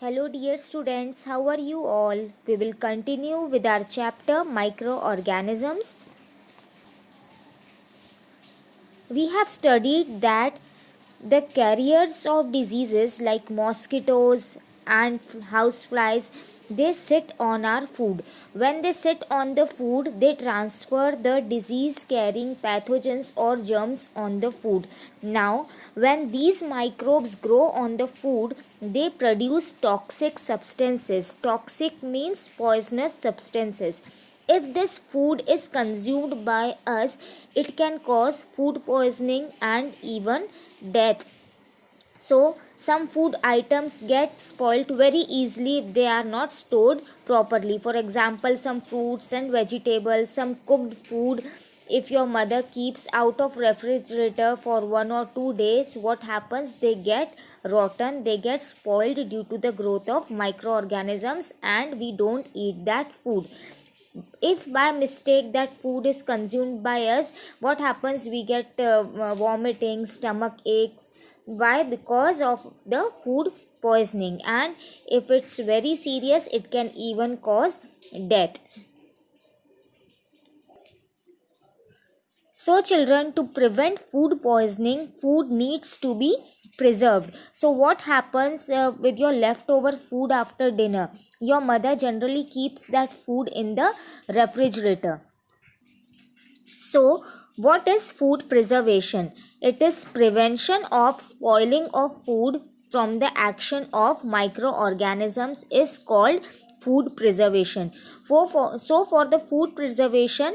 Hello dear students, how are you all? We will continue with our chapter Microorganisms. We have studied that the carriers of diseases like mosquitoes and houseflies, they sit on our food. When they sit on the food, they transfer the disease carrying pathogens or germs on the food. Now, when these microbes grow on the food, they produce toxic substances. Toxic means poisonous substances. If this food is consumed by us, it can cause food poisoning and even death. So, some food items get spoiled very easily if they are not stored properly. For example, some fruits and vegetables, some cooked food. If your mother keeps out of refrigerator for 1 or 2 days, what happens? They get rotten, they get spoiled due to the growth of microorganisms, and we don't eat that food. If by mistake that food is consumed by us, what happens? We get vomiting, stomach aches. Why? Because of the food poisoning, and if it's very serious, it can even cause death. So children, to prevent food poisoning, food needs to be preserved. So what happens with your leftover food after dinner? Your mother generally keeps that food in the refrigerator. So, what is food preservation? It is prevention of spoiling of food from the action of microorganisms is called food preservation. For the food preservation,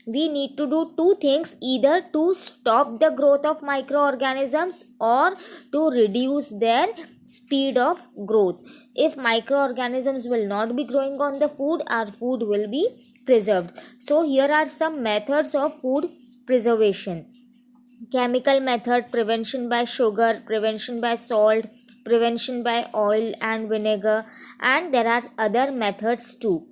we need to do two things: either to stop the growth of microorganisms or to reduce their speed of growth. If microorganisms will not be growing on the food, our food will be preserved. So here are some methods of food preservation. Chemical method: prevention by sugar, prevention by salt, prevention by oil and vinegar, and there are other methods too.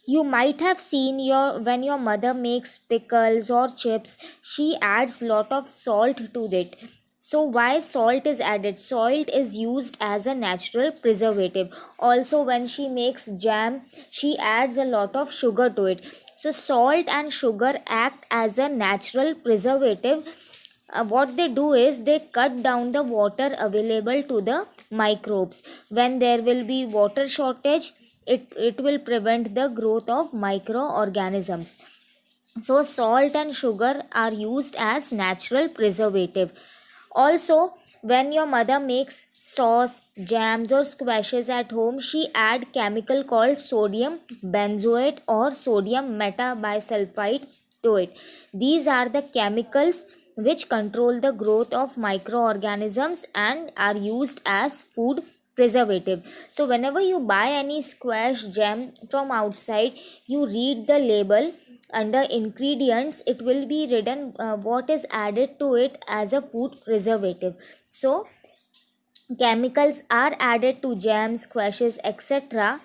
You might have seen when your mother makes pickles or chips, she adds lot of salt to it. So why salt is added? Salt is used as a natural preservative. Also when she makes jam, she adds a lot of sugar to it. So salt and sugar act as a natural preservative. What they do is they cut down the water available to the microbes. When there will be water shortage, it will prevent the growth of microorganisms. So salt and sugar are used as natural preservative. Also, when your mother makes sauce, jams or squashes at home, she add chemical called sodium benzoate or sodium metabisulfite to it. These are the chemicals which control the growth of microorganisms and are used as food preservative. So whenever you buy any squash jam from outside, you read the label. Under ingredients, it will be written what is added to it as a food preservative. So chemicals are added to jams, squashes, etc.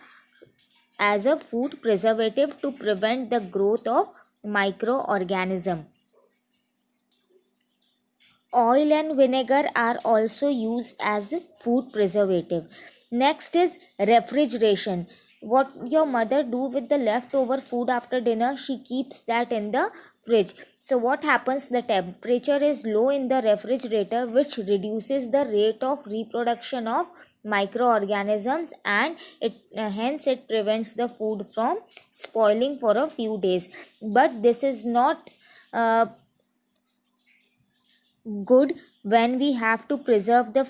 as a food preservative to prevent the growth of microorganism. Oil and vinegar are also used as a food preservative. Next is refrigeration. What your mother do with the leftover food after dinner? She keeps that in the fridge. So what happens? The temperature is low in the refrigerator, which reduces the rate of reproduction of microorganisms, and hence it prevents the food from spoiling for a few days. But this is not good when we have to preserve the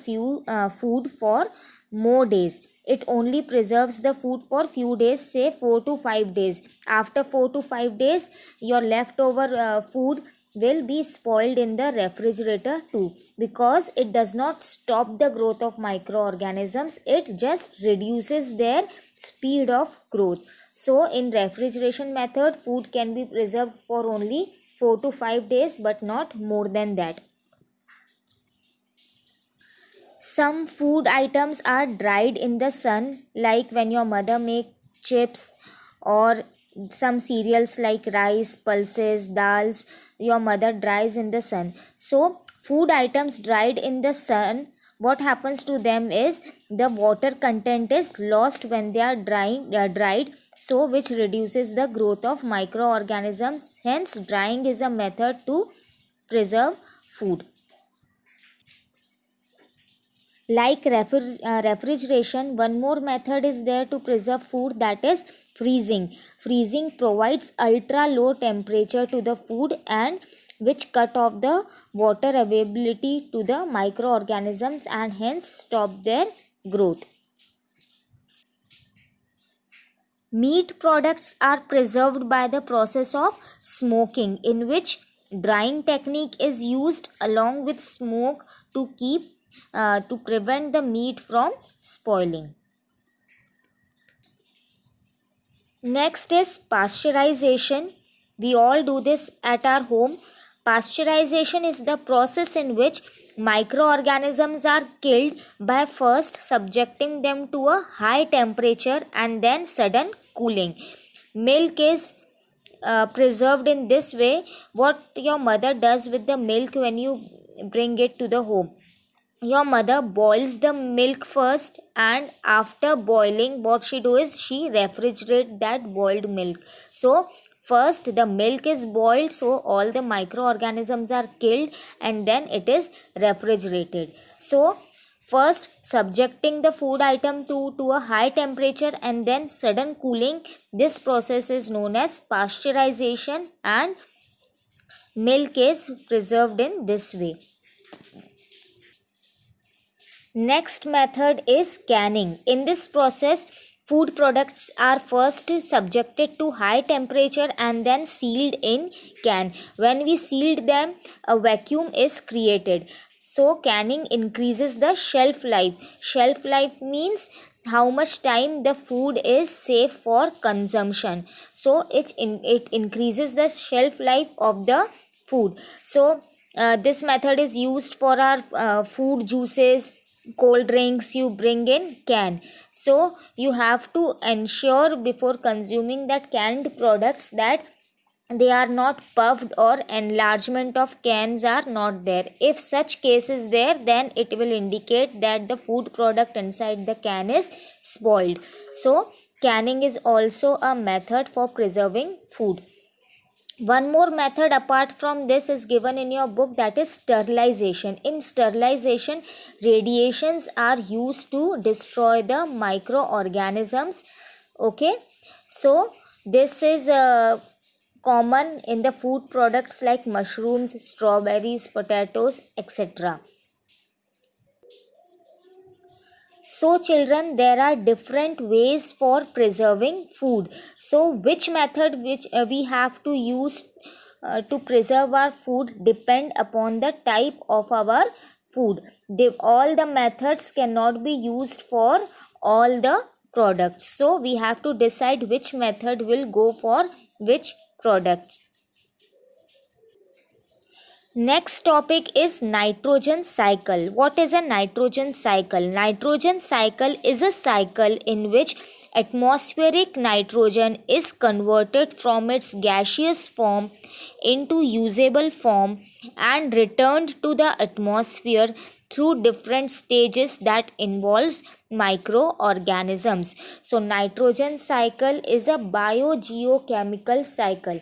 food for more days. It only preserves the food for few days, say 4 to 5 days. After 4 to 5 days, your leftover food will be spoiled in the refrigerator too, because it does not stop the growth of microorganisms, it just reduces their speed of growth. So in refrigeration method, food can be preserved for only 4 to 5 days, but not more than that. Some food items are dried in the sun, like when your mother makes chips, or some cereals like rice, pulses, dals, your mother dries in the sun. So food items dried in the sun what happens to them is the water content is lost when they are dried, so which reduces the growth of microorganisms. Hence, drying is a method to preserve food. Like refrigeration, one more method is there to preserve food, that is freezing. Freezing provides ultra low temperature to the food and which cut off the water availability to the microorganisms and hence stop their growth. Meat products are preserved by the process of smoking, in which drying technique is used along with smoke to prevent the meat from spoiling. Next is pasteurization. We all do this at our home. Pasteurization is the process in which microorganisms are killed by first subjecting them to a high temperature and then sudden cooling. Milk is preserved in this way. What your mother does with the milk when you bring it to the home? Your mother boils the milk first, and after boiling, what she do is she refrigerate that boiled milk. So first the milk is boiled, so all the microorganisms are killed, and then it is refrigerated. So first subjecting the food item to a high temperature and then sudden cooling, this process is known as pasteurization, and milk is preserved in this way. Next method is canning. In this process, food products are first subjected to high temperature and then sealed in can. When we sealed them, a vacuum is created. So canning increases the shelf life. Shelf life means how much time the food is safe for consumption. So it increases the shelf life of the food. So this method is used for our food juices, cold drinks you bring in can. So you have to ensure before consuming that canned products that they are not puffed or enlargement of cans are not there. If such case is there, then it will indicate that the food product inside the can is spoiled. So canning is also a method for preserving food. One more method apart from this is given in your book, that is sterilization. In sterilization, radiations are used to destroy the microorganisms. Okay, so this is common in the food products like mushrooms, strawberries, potatoes, etc. So children, there are different ways for preserving food. So which method which we have to use to preserve our food depend upon the type of our food. All the methods cannot be used for all the products. So we have to decide which method will go for which products. Next topic is nitrogen cycle. What is a nitrogen cycle? Nitrogen cycle is a cycle in which atmospheric nitrogen is converted from its gaseous form into usable form and returned to the atmosphere through different stages that involves microorganisms. So nitrogen cycle is a biogeochemical cycle.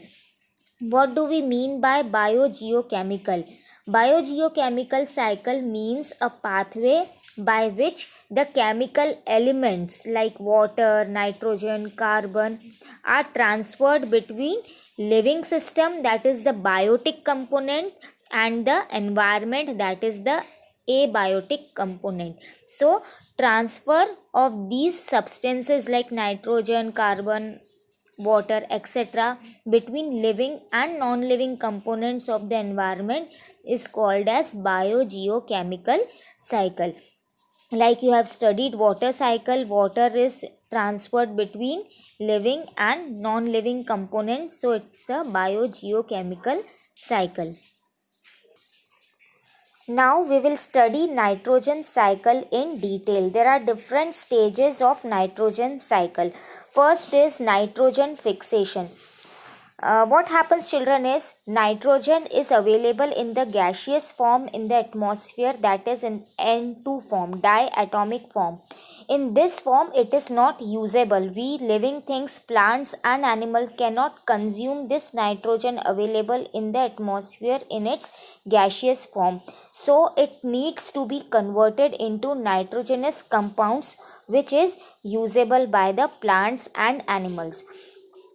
What do we mean by biogeochemical? Biogeochemical cycle means a pathway by which the chemical elements like water, nitrogen, carbon are transferred between living system, that is the biotic component, and the environment, that is the abiotic component. So transfer of these substances like nitrogen, carbon, water, etc. between living and non-living components of the environment is called as biogeochemical cycle. Like you have studied water cycle, water is transferred between living and non-living components, so it's a biogeochemical cycle. Now we will study nitrogen cycle in detail. There are different stages of nitrogen cycle. First is nitrogen fixation. What happens, children, is nitrogen is available in the gaseous form in the atmosphere, that is in N2 form, diatomic form. In this form, it is not usable. We living things, plants and animal cannot consume this nitrogen available in the atmosphere in its gaseous form. So it needs to be converted into nitrogenous compounds, which is usable by the plants and animals.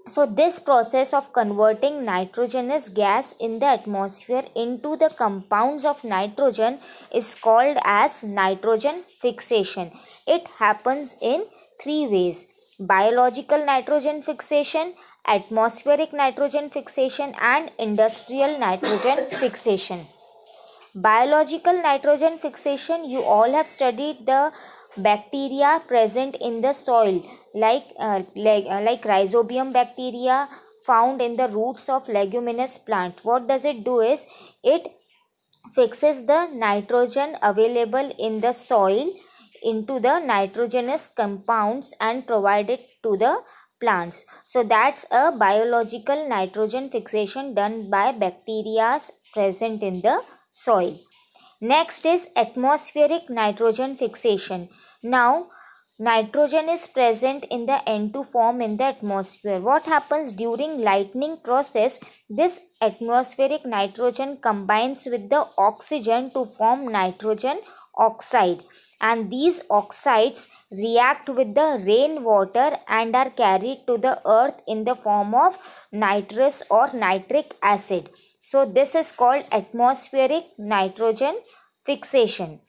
So this process of converting nitrogenous gas in the atmosphere into the compounds of nitrogen is called as nitrogen fixation. It happens in three ways: biological nitrogen fixation, atmospheric nitrogen fixation, and industrial nitrogen fixation. Biological nitrogen fixation, you all have studied the bacteria present in the soil, like rhizobium bacteria found in the roots of leguminous plant. What does it do is it fixes the nitrogen available in the soil into the nitrogenous compounds and provide it to the plants. So that's a biological nitrogen fixation done by bacteria present in the soil. Next is atmospheric nitrogen fixation. Now, nitrogen is present in the N2 form in the atmosphere. What happens during lightning process? This atmospheric nitrogen combines with the oxygen to form nitrogen oxide, and these oxides react with the rainwater and are carried to the earth in the form of nitrous or nitric acid. So this is called atmospheric nitrogen fixation.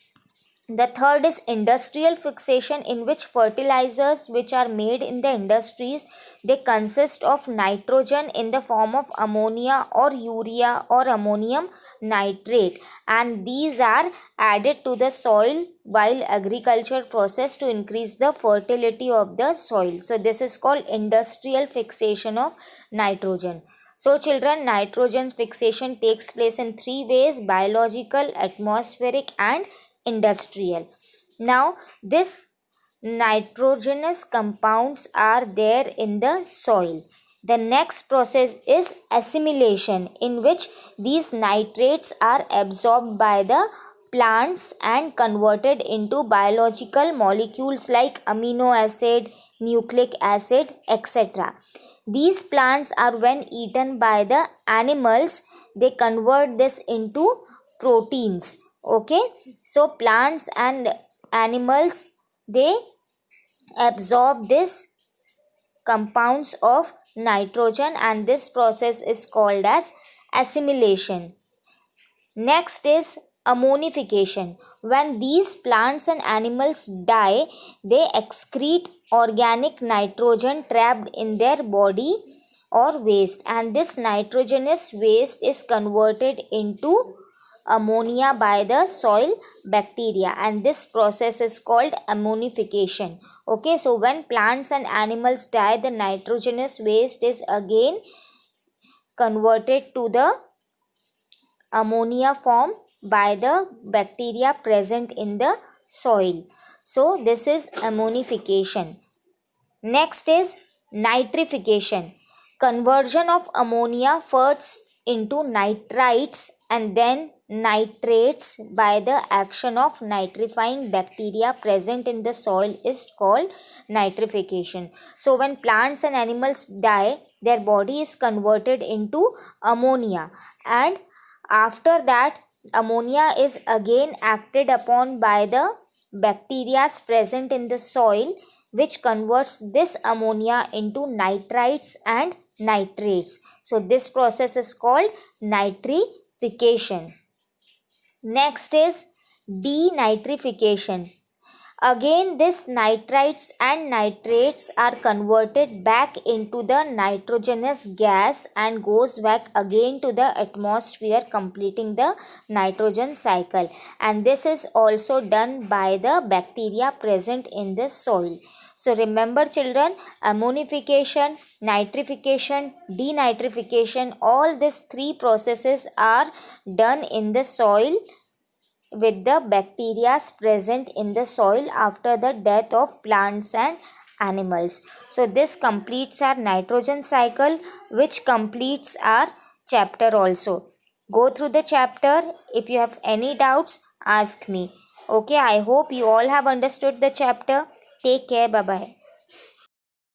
The third is industrial fixation, in which fertilizers which are made in the industries, they consist of nitrogen in the form of ammonia or urea or ammonium nitrate, and these are added to the soil while agriculture process to increase the fertility of the soil. So this is called industrial fixation of nitrogen. So children, nitrogen fixation takes place in three ways: biological, atmospheric and industrial. Now this nitrogenous compounds are there in the soil. The next process is assimilation, in which these nitrates are absorbed by the plants and converted into biological molecules like amino acid, nucleic acid, etc. These plants are, when eaten by the animals, they convert this into proteins. Okay, so plants and animals, they absorb this compounds of nitrogen, and this process is called as assimilation. Next is ammonification. When these plants and animals die, they excrete organic nitrogen trapped in their body or waste, and this nitrogenous waste is converted into ammonia by the soil bacteria, and this process is called ammonification. Okay, so when plants and animals die, the nitrogenous waste is again converted to the ammonia form by the bacteria present in the soil. So this is ammonification. Next is nitrification. Conversion of ammonia first into nitrites and then nitrates by the action of nitrifying bacteria present in the soil is called nitrification. So when plants and animals die, their body is converted into ammonia, and after that ammonia is again acted upon by the bacteria present in the soil, which converts this ammonia into nitrites and nitrates. So this process is called nitrification. Next is denitrification. Again, this nitrites and nitrates are converted back into the nitrogenous gas and goes back again to the atmosphere, completing the nitrogen cycle. And this is also done by the bacteria present in the soil. So remember children, ammonification, nitrification, denitrification, all these three processes are done in the soil with the bacteria present in the soil after the death of plants and animals. So this completes our nitrogen cycle, which completes our chapter also. Go through the chapter. If you have any doubts, ask me. Okay, I hope you all have understood the chapter. Take care. Bye bye.